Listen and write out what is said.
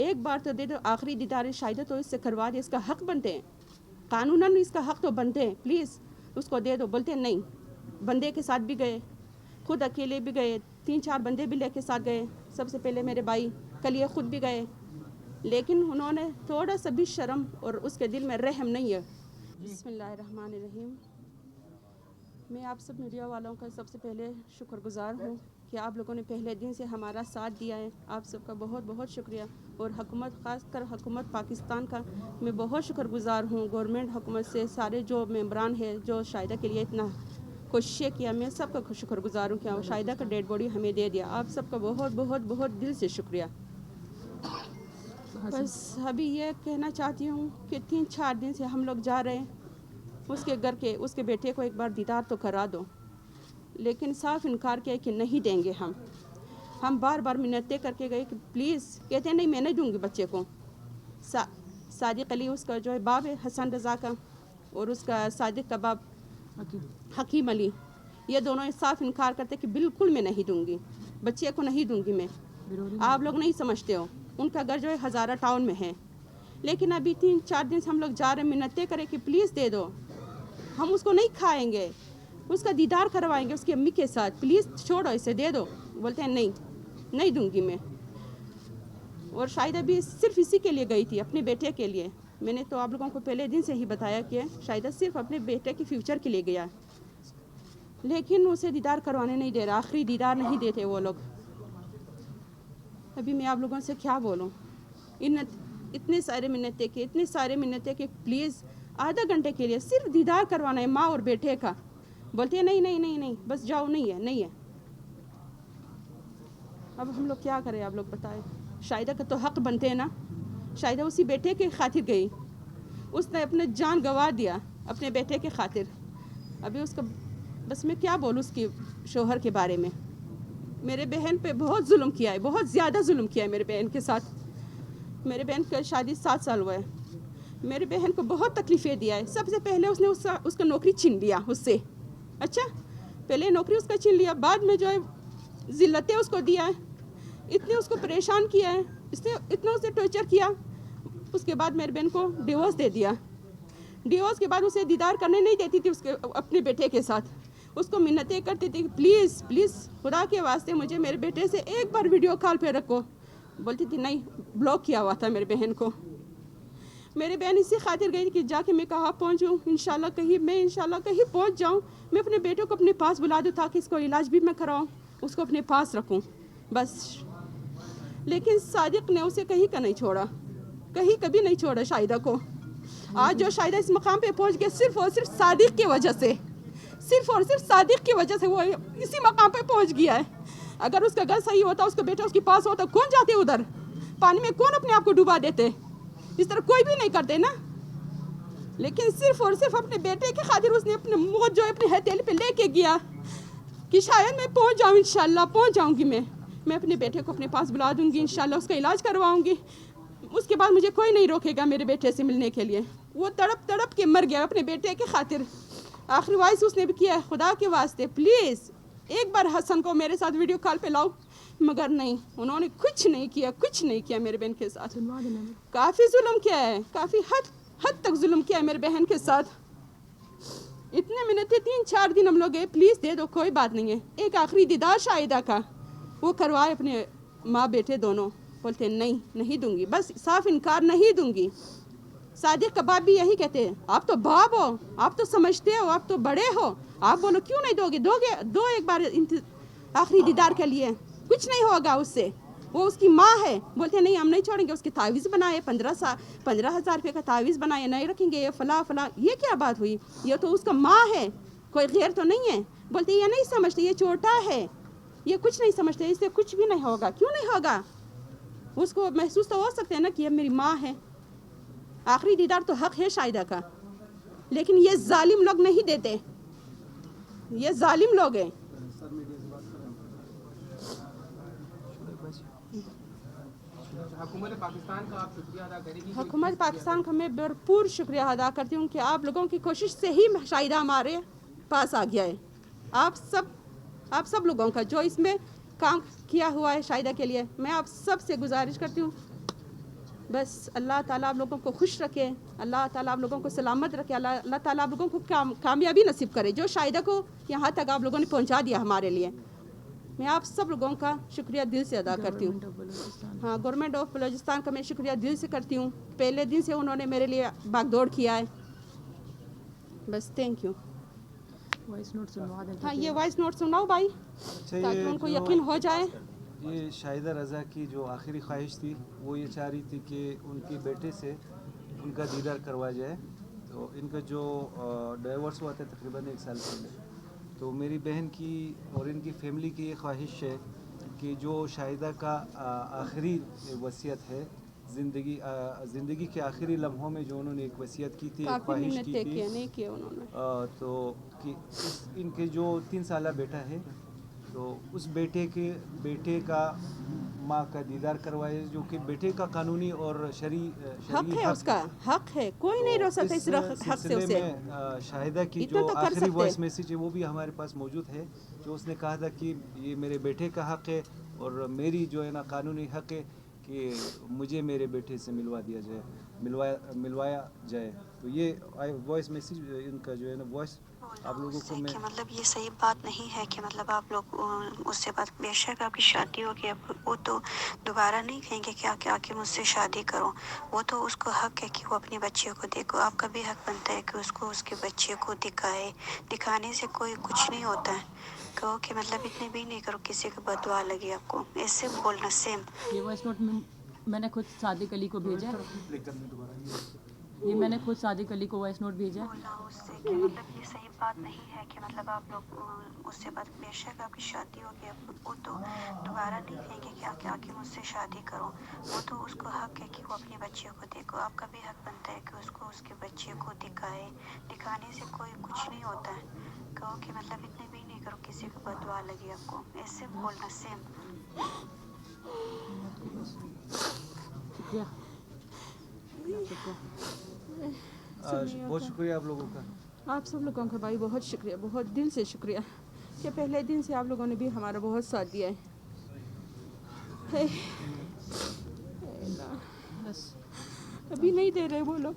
एक बार तो दे दो, आखिरी दीदार शाहिदा तो इससे करवा दे, इसका हक बनते हैं, कानूनन इसका हक तो बनते हैं, प्लीज़ उसको दे दो। बोलते हैं नहीं, बंदे के साथ भी गए, खुद अकेले भी गए, 3-4 बंदे भी लेके साथ गए, सबसे पहले मेरे भाई, कल ये खुद भी गए, लेकिन उन्होंने थोड़ा सा भी शर्म और उसके दिल में रहम नहीं है। बिस्मिल्लाहिर्रहमानिर्रहीम। मैं आप सब मीडिया वालों का सबसे पहले शुक्रगुजार हूँ कि आप लोगों ने पहले दिन से हमारा साथ दिया है। आप सबका बहुत बहुत शुक्रिया। और हुकूमत, ख़ासकर हुकूमत पाकिस्तान का मैं बहुत शुक्रगुजार हूँ। गवर्नमेंट हुकूमत से सारे जो मेंबरान हैं जो शाहिदा के लिए इतना कोशिशें किया, मैं सबका शुक्रगुजार हूँ कि शाहिदा का डेड बॉडी हमें दे दिया। आप सबका बहुत बहुत बहुत दिल से शुक्रिया। बस अभी ये कहना चाहती हूँ कि 3-4 दिन से हम लोग जा रहे हैं, उसके घर के उसके बेटे को एक बार दीदार तो करा दो, लेकिन साफ इनकार किया कि नहीं देंगे। हम बार बार मिन्नतें करके गए कि प्लीज़, कहते हैं नहीं मैं नहीं दूंगी बच्चे को। सादिक अली उसका जो है बाप है, हसन रज़ा का, और उसका सादिक का बाप हकीम अली, ये दोनों साफ इनकार करते कि बिल्कुल मैं नहीं दूंगी, बच्चे को नहीं दूंगी मैं। आप लोग नहीं समझते हो, उनका घर जो है हज़ारा टाउन में है। लेकिन अभी 3-4 दिन से हम लोग जा रहे हैं, मिन्नतें करें कि प्लीज़ दे दो, हम उसको नहीं खाएंगे, उसका दीदार करवाएंगे उसकी अम्मी के साथ, प्लीज़ छोड़ो इसे, दे दो। बोलते हैं नहीं, नहीं दूंगी मैं। और शाहिदा भी सिर्फ इसी के लिए गई थी, अपने बेटे के लिए। मैंने तो आप लोगों को पहले दिन से ही बताया कि शाहिदा सिर्फ अपने बेटे के फ्यूचर के लिए गया, लेकिन उसे दीदार करवाने नहीं दे रहा, आखिरी दीदार नहीं देते वो लोग। अभी मैं आप लोगों से क्या बोलूँ, इतने सारे मिन्नतें कि प्लीज़ आधा घंटे के लिए सिर्फ दीदार करवाना है माँ और बेटे का। बोलते हैं नहीं नहीं नहीं नहीं, बस जाओ, नहीं है। अब हम लोग क्या करें, आप लोग बताएं। शाहिदा का तो हक बनते हैं ना। शाहिदा उसी बेटे के खातिर गई, उसने अपने जान गंवा दिया अपने बेटे के खातिर। अभी उसका बस मैं क्या बोलूँ उसके शोहर के बारे में। मेरे बहन पे बहुत जुल्म किया है, बहुत ज़्यादा जुल्म किया है मेरे बहन के साथ। मेरे बहन का शादी 7 साल हुआ है, मेरे बहन को बहुत तकलीफ़ें दिया है। सबसे पहले उसने उसका नौकरी छीन लिया उससे। अच्छा, पहले नौकरी उसका छीन लिया, बाद में जो है ज़िल्लतें उसको दिया है, इतने उसको परेशान किया है, इसने इतना उसे टॉर्चर किया। उसके बाद मेरे बहन को डिवोर्स दे दिया। डिवोर्स के बाद उसे दीदार करने नहीं देती थी उसके अपने बेटे के साथ। उसको मिन्नतें करती थी प्लीज़ प्लीज़ खुदा के वास्ते मुझे मेरे बेटे से एक बार वीडियो कॉल पे रखो। बोलती थी नहीं, ब्लॉक किया हुआ था मेरे बहन को। मेरी बहन इसी खातिर गई कि जाके मैं कहाँ पहुँचूँ, इंशाल्लाह कहीं पहुँच जाऊँ, मैं अपने बेटे को अपने पास बुला दूँ ताकि इसको इलाज भी मैं कराऊँ, उसको अपने पास रखूँ बस। लेकिन सादिक ने उसे कहीं का नहीं छोड़ा, कहीं कभी नहीं छोड़ा शाहिदा को। आज जो शाहिदा इस मकाम पे पहुँच गया सिर्फ और सिर्फ सादिक की वजह से, सिर्फ और सिर्फ सादिक की वजह से वो इसी मकाम पे पहुँच गया है। अगर उसका घर सही होता, उसका बेटा उसके पास होता, कौन जाते उधर पानी में, कौन अपने आप को डुबा देते? इस तरह कोई भी नहीं करते ना। लेकिन सिर्फ और सिर्फ अपने बेटे की खातिर उसने अपने मौत जो है अपने हथेली पे लेके गया कि शायद मैं पहुंच जाऊं, इंशाल्लाह पहुंच जाऊंगी। मैं अपने बेटे को अपने पास बुला दूंगी, इंशाल्लाह उसका इलाज करवाऊंगी। उसके बाद मुझे कोई नहीं रोकेगा मेरे बेटे से मिलने के लिए। वो तड़प तड़प के मर गया अपने बेटे की खातिर। आखिरी वाइस उसने भी किया है, खुदा के वास्ते प्लीज़ एक बार हसन को मेरे साथ वीडियो कॉल पे लाओ, मगर नहीं, उन्होंने कुछ नहीं किया मेरे बहन के साथ। काफ़ी जुल्म किया है, काफ़ी हद तक जुल्म किया है मेरे बहन के साथ। इतने मिनट 3-4 दिन हम लोग गए, प्लीज़ दे दो, कोई बात नहीं है। एक आखिरी दीदार शाहिदा का वो करवाए अपने माँ बेटे दोनों। बोलते नहीं दूंगी, बस साफ इनकार, नहीं दूंगी। सादिक का बाप भी यही कहते हैं, आप तो बाप हो, आप तो समझते हो, आप तो बड़े हो, आप बोलो क्यों नहीं दोगे? दो एक बार आखिरी दीदार के लिए, कुछ नहीं होगा उससे, वो उसकी माँ है। बोलते नहीं हम नहीं छोड़ेंगे। उसके तावीज़ बनाए, 15,000 रुपये का तावीज़ बनाए, नहीं रखेंगे, ये फला। ये क्या बात हुई? ये तो उसका माँ है, कोई गैर तो नहीं है। बोलते ये नहीं समझते, ये छोटा है, ये कुछ नहीं समझते, इससे कुछ भी नहीं होगा। क्यों नहीं होगा? उसको महसूस तो हो सकते हैं ना कि ये मेरी माँ है। आखिरी दीदार तो हक है शाहिदा का, लेकिन ये जालिम लोग नहीं देते, ये जालिम लोग हैं। हुकूमत पाकिस्तान का आप शुक्रिया अदा करेंगी? हुकूमत पाकिस्तान का मैं भरपूर शुक्रिया अदा करती हूँ कि आप लोगों की कोशिश से ही शाहिदा हमारे पास आ गया है। आप सब लोगों का जो इसमें काम किया हुआ है शाहिदा के लिए, मैं आप सब से गुजारिश करती हूँ बस अल्लाह ताला आप लोगों को खुश रखे, अल्लाह ताला आप लोगों को सलामत रखे, अल्लाह ताला आप लोगों को कामयाबी नसीब करे। जो शाहिदा को यहाँ तक आप लोगों ने पहुँचा दिया हमारे लिए, मैं आप सब लोगों का शुक्रिया दिल से अदा करती हूँ। हाँ, गवर्नमेंट ऑफ बलूचिस्तान का मैं शुक्रिया दिल से करती हूँ। पहले दिन से उन्होंने मेरे लिए भागदौड़ किया है। बस थैंक यू। वॉइस नोट सुनवा दें। हाँ, ये वॉइस नोट सुनाओ भाई, ताकि उनको यकीन हो जाए। ये शाहिदा रज़ा की जो आखिरी ख्वाहिश थी वो ये चाह रही थी कि उनके बेटे से उनका दीदार करवाया जाए। तो इनका जो डाइवोर्स हुआ था तकरीबन 1 साल पहले, तो मेरी बहन की और इनकी फैमिली की ये ख्वाहिश है कि जो शाहिदा का आखिरी वसीयत है, ज़िंदगी के आखिरी लम्हों में जो उन्होंने एक वसीयत की थी, एक ख्वाहिश की थी, नहीं किया उन्होंने। तो कि इनके जो 3 साला बेटा है, तो उस बेटे का माँ का दीदार करवाए, जो कि बेटे का कानूनी और हक है, उसका हक है, कोई नहीं रोक सकता इस हक से उसे। शाहिदा की जो आखिरी वॉइस मैसेज है वो भी हमारे पास मौजूद है, जो उसने कहा था कि ये मेरे बेटे का हक है और मेरी जो है ना कानूनी हक है कि मुझे मेरे बेटे से मिलवाया जाए। तो ये वॉइस मैसेज इनका जो है ना वॉइस आप लोगों को मैं मतलब ये सही बात नहीं है कि मतलब आप लोग उससे बात, बेशक आपकी शादी हो गई, वो तो दोबारा नहीं कहेंगे कि आके मुझसे शादी करो। वो तो उसको हक है कि वो अपने बच्चे को देखो। आपका भी हक बनता है कि उसको उसके बच्चे को दिखाए। दिखाने से कोई कुछ नहीं होता है। कहो कि मतलब इतने भी नहीं करो किसी को बददुआ लगे आपको, ऐसे बोलना सेम। ये वॉइस नोट मैंने खुद सादिक अली को भेजा। ये मैंने खुद सादिक अली को वॉइस नोट भेजा। बोला उससे कि मतलब ये सही बात नहीं है कि मतलब आप लोग उससे बात, बेशक आपकी शादी हो गई, वो तो दोबारा नहीं कहेंगे कि आके मुझसे शादी करो। वो तो उसको हक है कि वो अपने बच्चे को देखो। आपका भी हक बनता है कि उसको उसके बच्चे को दिखाए। दिखाने से कोई कुछ नहीं होता है। कहो कि मतलब इतने भी नहीं करो किसी को बददुआ लगे आपको, ऐसे बोलना सेम। शुक्रिया। बहुत शुक्रिया आप लोगों का। आप सब लोगों का भाई बहुत शुक्रिया, बहुत दिल से शुक्रिया कि पहले दिन से आप लोगों ने भी हमारा बहुत साथ दिया है। बस अभी नहीं दे रहे वो लोग।